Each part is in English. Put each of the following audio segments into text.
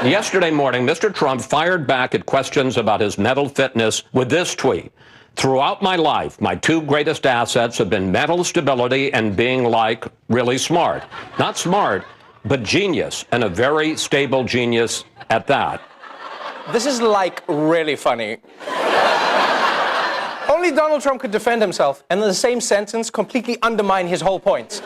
Yesterday morning, Mr. Trump fired back at questions about his mental fitness with this tweet. Throughout my life, my two greatest assets have been mental stability and being like really smart. Not smart, but genius, and a very stable genius at that. This is like really funny. Only Donald Trump could defend himself and in the same sentence completely undermine his whole point.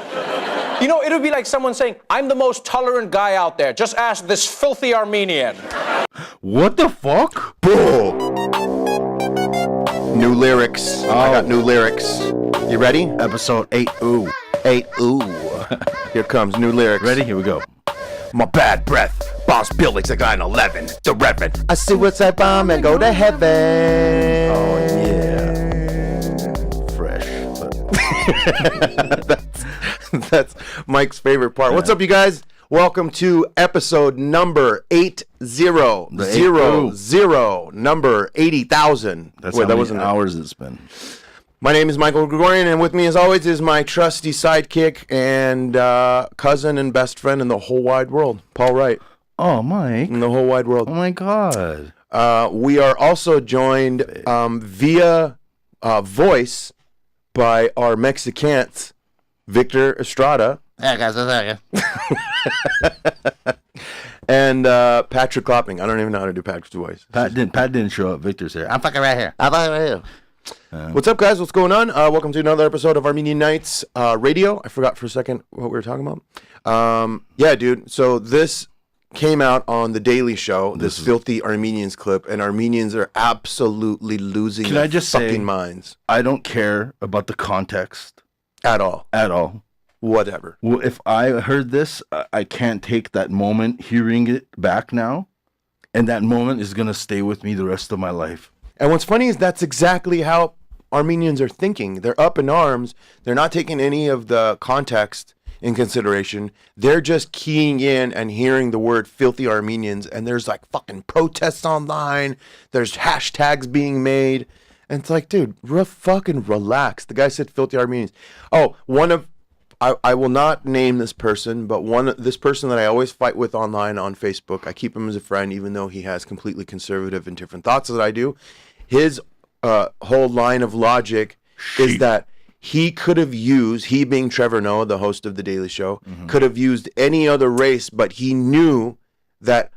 You know, it would be like someone saying, I'm the most tolerant guy out there. Just ask this filthy Armenian. What the fuck? Boom. New lyrics. I got new lyrics. You ready? Episode 8. Ooh. 8. Ooh. Here comes new lyrics. Ready? Here we go. My bad breath. Boss Billings a guy in 11. The Reverend. A suicide bomb and go to heaven. Oh, yeah. Fresh. That's Mike's favorite part. What's up, you guys? Welcome to episode number 80. Number 80,000. That's how many hours it's been. My name is Michael Gregorian, and with me, as always, is my trusty sidekick and cousin and best friend in the whole wide world, Paul Wright. Oh, Mike. In the whole wide world. Oh, my God. We are also joined via voice by our Mexicans, Victor Estrada. And Patrick Klopping. I don't even know how to do Patrick's voice. Pat didn't show up. Victor's here. I'm fucking right here. What's up, guys? What's going on? Welcome to another episode of Armenian Nights Radio. I forgot for a second what we were talking about. Yeah, dude. So this came out on The Daily Show, this filthy Armenians clip, and Armenians are absolutely losing their fucking minds. I don't care about the context. At all. Whatever. Well, if I heard this, I can't take that moment hearing it back now, and that moment is going to stay with me the rest of my life. And what's funny is that's exactly how Armenians are thinking. They're up in arms. They're not taking any of the context in consideration. They're just keying in and hearing the word filthy Armenians, and there's like fucking protests online. There's hashtags being made. And it's like, dude, fucking relax. The guy said filthy Armenians. Oh, I will not name this person, but this person that I always fight with online on Facebook, I keep him as a friend, even though he has completely conservative and different thoughts that I do. His whole line of logic is that he could have used, he being Trevor Noah, the host of The Daily Show, could have used any other race, but he knew that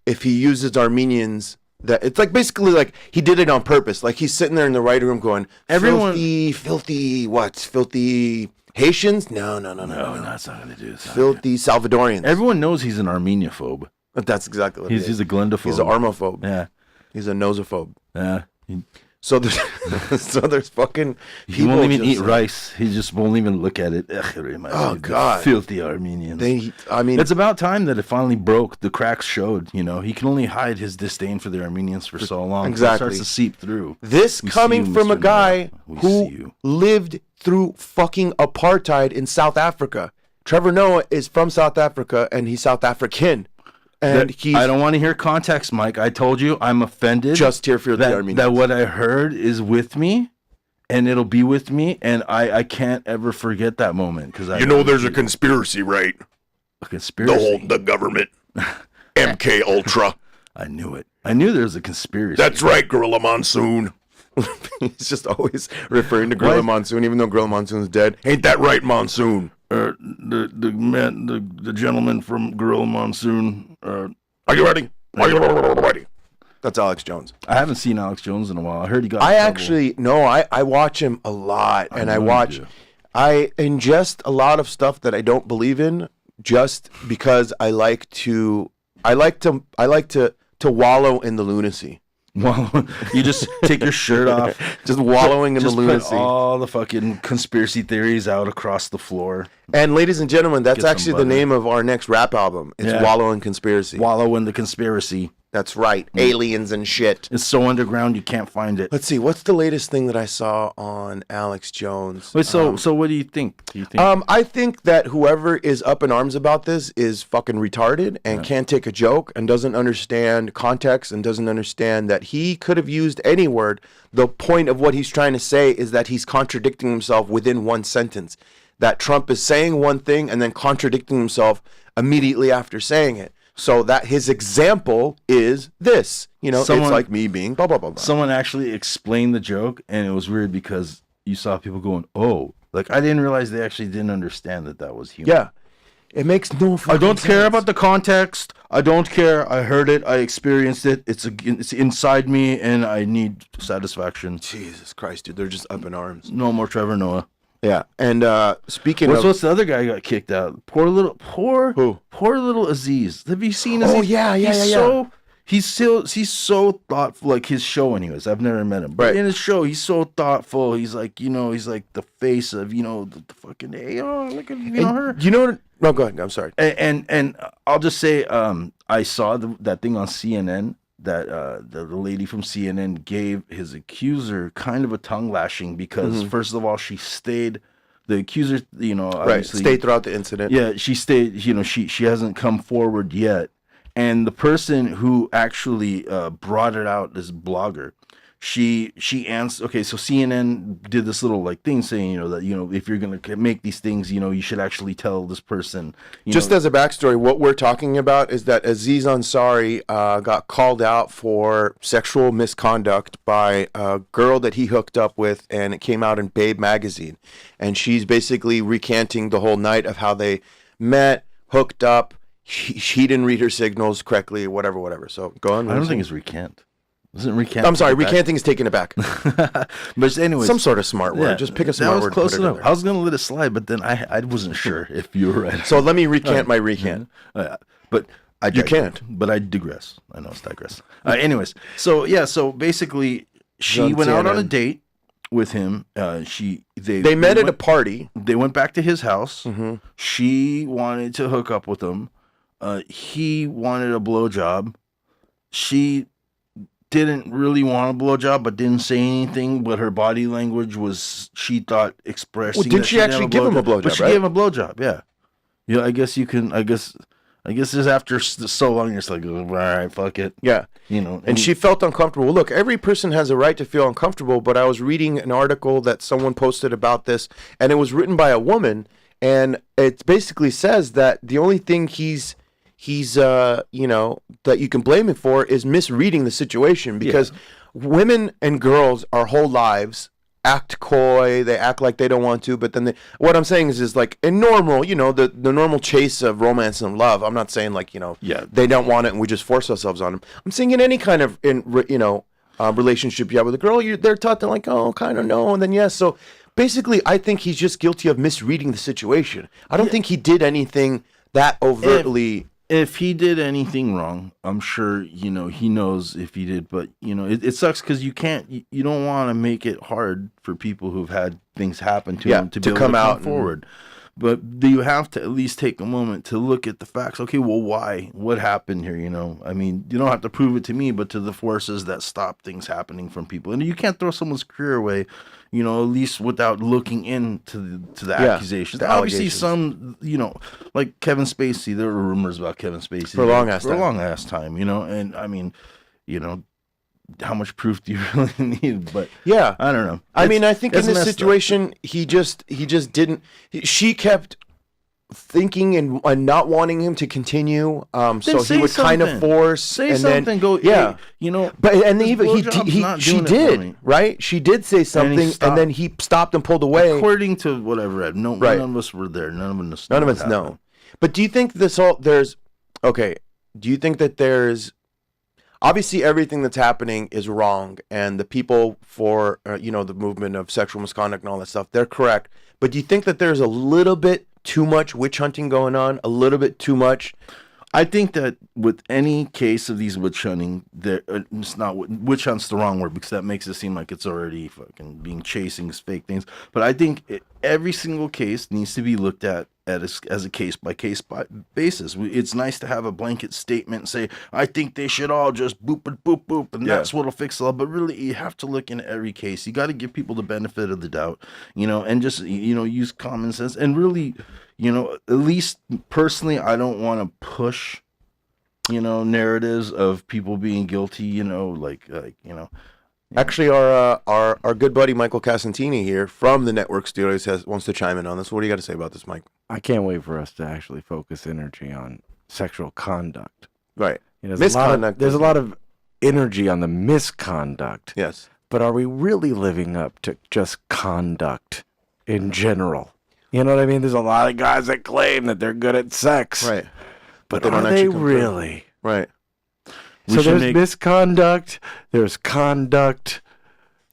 if he uses Armenians, that it's like basically like he did it on purpose. Like he's sitting there in the writing room going, filthy Haitians? No, that's not going to do this. Filthy Salvadorians. Everyone knows he's an Armeniaphobe. That's exactly what he's a glendophobe. He's an armophobe. Yeah. He's a nosophobe. Yeah. So there's fucking he won't even eat rice. He just won't even look at it. Oh, God. Filthy Armenians. It's about time that it finally broke. The cracks showed, He can only hide his disdain for the Armenians for so long. Exactly. It starts to seep through. This coming from a guy who lived through fucking apartheid in South Africa. Trevor Noah is from South Africa, and he's South African. And I don't want to hear context, Mike. I told you I'm offended. Just here for the Armenians. That what I heard is with me, and it'll be with me, and I can't ever forget that moment. Because there's a conspiracy, right? A conspiracy? The government. MK Ultra. I knew it. I knew there was a conspiracy. That's right, Gorilla Monsoon. He's just always referring to Gorilla Monsoon, even though Gorilla Monsoon's dead. Ain't that right, Monsoon? The gentleman from Gorilla Monsoon. Are you ready? Are you ready? That's Alex Jones. I haven't seen Alex Jones in a while. I heard he got. I watch him a lot, and I ingest a lot of stuff that I don't believe in, just because I like to wallow in the lunacy. Well, you just take your shirt off, just wallowing in the lunacy. Put all the fucking conspiracy theories out across the floor. And ladies and gentlemen, that's actually the name of our next rap album. It's Wallow in Conspiracy. Wallow in the conspiracy. That's right. Aliens and shit. It's so underground you can't find it. Let's see. What's the latest thing that I saw on Alex Jones? Wait, so what do you think? I think that whoever is up in arms about this is fucking retarded and can't take a joke and doesn't understand context and doesn't understand that he could have used any word. The point of what he's trying to say is that he's contradicting himself within one sentence. That Trump is saying one thing and then contradicting himself immediately after saying it. So that his example is this. You know, Someone- it's like me being blah, blah, blah, blah. Someone actually explained the joke, and it was weird because you saw people going, "Oh," like I didn't realize they actually didn't understand that was humor. Yeah. It makes no I fucking don't care sense. about the context. I don't care. I heard it. I experienced it. It's inside me, and I need satisfaction. Jesus Christ, dude. They're just up in arms. No more Trevor Noah. Yeah. And speaking What's the other guy who got kicked out? Poor little Aziz. Have you seen Aziz? Oh, yeah. He's so thoughtful. Like his show, anyways. I've never met him, but Right. in his show, he's so thoughtful. He's like, he's like the face of, the fucking. Hey, look at her. You know what? No, go ahead. I'm sorry. And I'll just say, I saw that thing on CNN that the lady from CNN gave his accuser kind of a tongue lashing because first of all, she stayed. The accuser, Right. obviously, Stayed throughout the incident. yeah, she stayed. She hasn't come forward yet. And the person who actually brought it out, this blogger, she answered. Okay, so CNN did this little thing saying, that if you're gonna make these things, you should actually tell this person. Just as a backstory, what we're talking about is that Aziz Ansari got called out for sexual misconduct by a girl that he hooked up with, and it came out in Babe magazine. And she's basically recanting the whole night of how they met, hooked up. He didn't read her signals correctly, whatever. So go on. I don't think it's recant. Isn't recant? I'm sorry, recanting is taking it back. But anyways, Some sort of smart word. Just pick a smart that was word. close and put it in enough. there. I was gonna let it slide, but then I wasn't sure if you were right. So let me recant my recant. But I You dig- can't. But I digress. I know it's digress. Anyways, so basically, she On went out on a CNN. date with him. They met at a party. They went back to his house. Mm-hmm. She wanted to hook up with him. He wanted a blowjob. She didn't really want a blowjob, but didn't say anything. But her body language was, she thought, expressing. Well, didn't that she didn't actually have give him a blowjob, But she right? gave him a blowjob. Yeah. Yeah. I guess you can. I guess just after so long, you're just like, all right, fuck it. Yeah. And she felt uncomfortable. Look, every person has a right to feel uncomfortable, but I was reading an article that someone posted about this, and it was written by a woman, and it basically says that the only thing he's that you can blame him for is misreading the situation, because women and girls our whole lives act coy, they act like they don't want to, but then what I'm saying is like in normal, the normal chase of romance and love. I'm not saying they don't want it and we just force ourselves on them. I'm saying in any kind of relationship you have with a girl, they're taught to kind of no, and then yes. So basically, I think he's just guilty of misreading the situation. I don't think he did anything that overtly. If he did anything wrong, I'm sure, he knows if he did, but, it sucks because you don't want to make it hard for people who've had things happen to them to be able come to out come forward. But you have to at least take a moment to look at the facts. Okay, well, why? What happened here, I mean, you don't have to prove it to me, but to the forces that stop things happening from people. And you can't throw someone's career away, at least without looking into the accusations. the Obviously, allegations. some, like Kevin Spacey, there were rumors about Kevin Spacey For a long ass time, and I mean, how much proof do you really need? But Yeah. I don't know. I mean, I think in it's this messed up. situation, he just didn't. She kept thinking and not wanting him to continue. So he say would kind of something. force. Say and something. Then, Go. yeah. Hey, But and this even blowjob's not she doing it for did me. right. She did say something, and then he stopped and pulled away. According to what I've read, none of us were there. None of us. None of us know. But do you think Do you think that there's obviously everything that's happening is wrong, and the people for the movement of sexual misconduct and all that stuff, they're correct. But do you think that there's a little bit too much witch hunting going on? A little bit too much? I think that with any case of these witch hunting, it's not witch hunt's the wrong word because that makes it seem like it's already fucking being chasing fake things. But I think every single case needs to be looked at as a case by case basis. It's nice to have a blanket statement and say, I think they should all just boop and boop boop, and that's what'll fix it all. But really, you have to look into every case. You got to give people the benefit of the doubt, and just use common sense and really. At least personally, I don't want to push, narratives of people being guilty, Actually, our good buddy Michael Casantini here from the Network Studios wants to chime in on this. What do you got to say about this, Mike? I can't wait for us to actually focus energy on sexual conduct. Right. You know, Misconduct. there's a lot of energy on the misconduct. Yes. But are we really living up to just conduct in general? You know what I mean? There's a lot of guys that claim that they're good at sex. Right. But they don't are actually they come through. really? Right. So there's misconduct, there's conduct.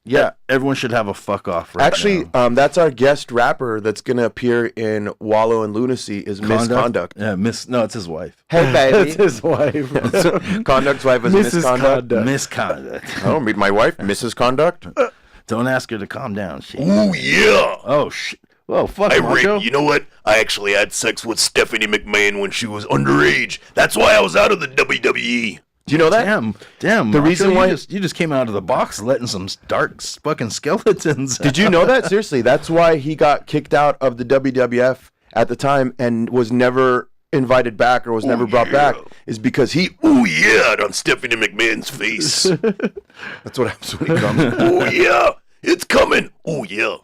Yeah. Everyone should have a fuck off right Actually, now. that's our guest rapper that's going to appear in Wallow and Lunacy is Misconduct. Yeah, no, it's his wife. Hey, That's baby. his wife. Conduct's wife is Mrs. Misconduct. Conduct. Misconduct. Oh, meet my wife, Mrs. Conduct. Don't ask her to calm down. Shit. Ooh, yeah. Oh shit. Whoa, fuck, I Macho. raped. You know what? I actually had sex with Stephanie McMahon when she was underage. That's why I was out of the WWE. Do you know that? Damn. The Macho, reason why- you just came out of the box letting some dark fucking skeletons. Did you know that? Seriously, that's why he got kicked out of the WWF at the time and was never invited back or was never brought back, is because he, Ooh, yeah, on Stephanie McMahon's face. that's what happens when he comes. Ooh, yeah, it's coming. Ooh, yeah.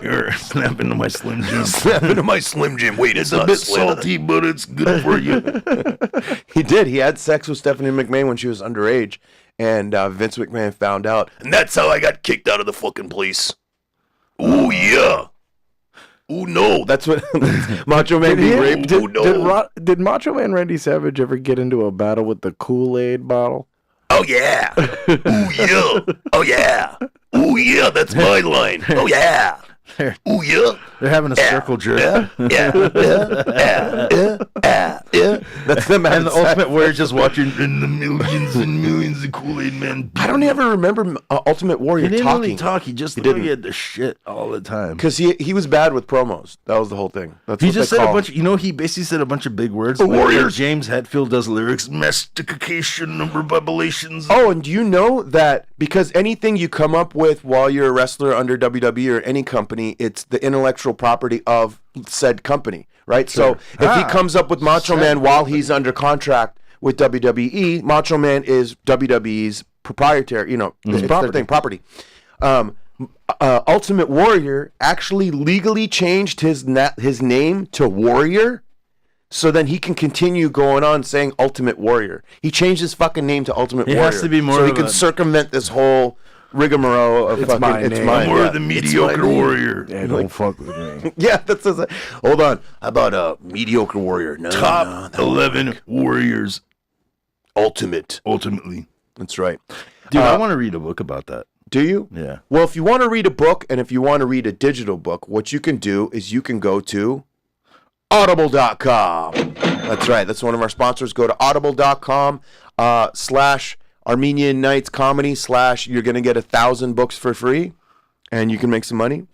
You're snapping to my Slim Jim. Snap into my Slim Jim. Wait, it's It's a not bit Slim. salty, but it's good for you. He did. He had sex with Stephanie McMahon when she was underage, and Vince McMahon found out. And that's how I got kicked out of the fucking place. Ooh, yeah. Ooh, no. That's what Macho Man be raped. Ooh, no. Did Macho Man Randy Savage ever get into a battle with the Kool-Aid bottle? Oh, yeah. Ooh, yeah. Oh, yeah. Ooh, yeah, that's my line. Oh, yeah. Ooh, yeah. They're having a circle jerk. That's the man. And the Ultimate Warrior just watching in the millions and millions of Kool-Aid men. I don't ever remember Ultimate Warrior He didn't talking. really talk. He just didn't. he had the shit all the time. Because he was bad with promos. That was the whole thing. That's He what just they said a call- bunch. He basically said a bunch of big words. The like Warriors. James Hetfield does lyrics. Mastication, number bubulations. Oh, and do you know that because anything you come up with while you're a wrestler under WWE or any company, it's the intellectual property of said company, right? So if he comes up with Macho Man while he's under contract with WWE, Macho Man is WWE's proprietary, it's their thing, property. Ultimate Warrior actually legally changed his name to Warrior, so then he can continue going on saying Ultimate Warrior. He changed his fucking name to Ultimate Warrior. has to be more so he of can a- circumvent this whole rigmarole of fucking. my It's name. mine. We're yeah. the It's my mediocre name. warrior. Yeah, don't fuck with me. Yeah, that's hold on. How about mediocre warrior? No, Top 11 warriors. ultimate. Ultimately. That's right. Dude, I want to read a book about that. Do you? Yeah. Well, if you want to read a book and if you want to read a digital book, what you can do is you can go to audible.com. That's right. That's one of our sponsors. Go to audible.com / Armenian Nights Comedy / you're going to get 1,000 books for free and you can make some money.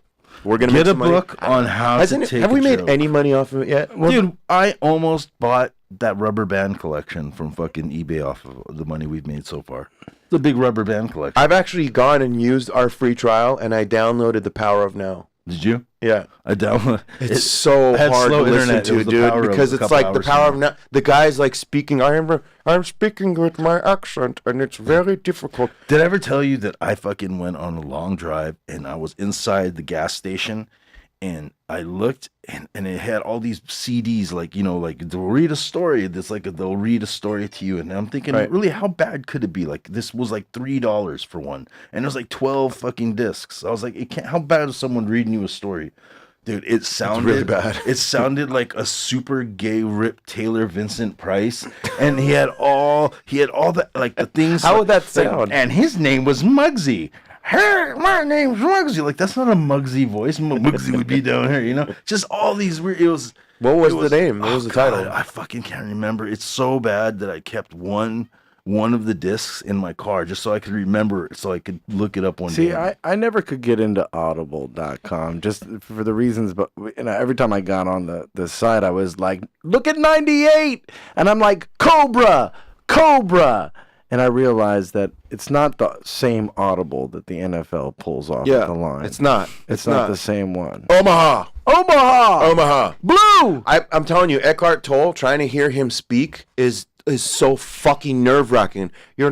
We're going to make Get a some money. book on how Hasn't to it, take have we a made joke. any money off of it yet? Dude, I almost bought that rubber band collection from fucking eBay off of the money we've made so far. It's a big rubber band collection. I've actually gone and used our free trial and I downloaded The Power of Now. Did you? Yeah. I downloaded. It's so had hard to slow listen internet. It to, was the dude, power of because a it's couple like the hours power from of now. The guy's like speaking. I'm speaking with my accent, and it's very difficult. Did I ever tell you that I fucking went on a long drive and I was inside the gas station and I looked and it had all these CDs like they'll read a story. They'll read a story to you, and I'm thinking, Right. really, how bad could it be? Like this was like $3 for one, and it was like 12 fucking discs. I was like, it can't. How bad is someone reading you a story? Dude, it sounded really bad. It sounded like a super gay Rip Taylor Vincent Price, and he had all the like the things. How would that like- sound? and his name was Muggsy. Hey, my name's Muggsy. Like that's not a Muggsy voice. Muggsy would be down here, Just all these weird. It was. What was it the name? What was the God, title? I fucking can't remember. It's so bad that I kept one of the discs in my car just so I could remember it, so I could look it up one See, day. I never could get into audible.com just for the reasons, but every time I got on the site, I was like, look at 98. And I'm like, Cobra. And I realized that it's not the same Audible that the NFL pulls off Yeah, the line. it's not. It's not the same one. Omaha. Omaha! Blue! I'm telling you, Eckhart Tolle, trying to hear him speak is so fucking nerve wracking. You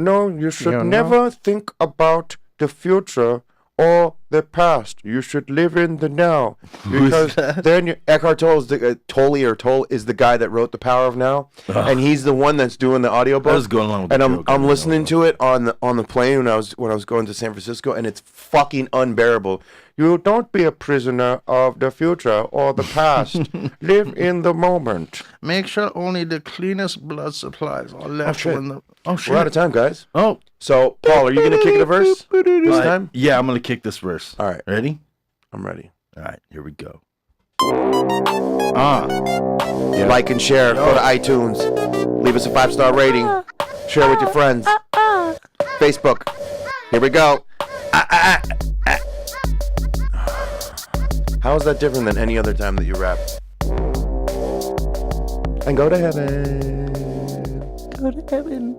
should You know? never think about the future or the past. You should live in the now. Because then Eckhart Tolle is Tolle is the guy that wrote The Power of Now, and he's the one that's doing the audiobook. I was going along with and the I'm joke, I'm listening to it on the plane when I was going to San Francisco, and it's fucking unbearable. You don't be a prisoner of the future or the past. Live in the moment. Make sure only the cleanest blood supplies are left shit. when the... Oh, shit. We're out of time, guys. Oh. So, Paul, are you going to kick it a verse this time? Yeah, I'm going to kick this verse. All right. Ready? I'm ready. All right, here we go. Like and share. Go to iTunes. Leave us a 5-star rating. Share with your friends. Facebook. Here we go. How is that different than any other time that you rap? And go to heaven. Go to heaven.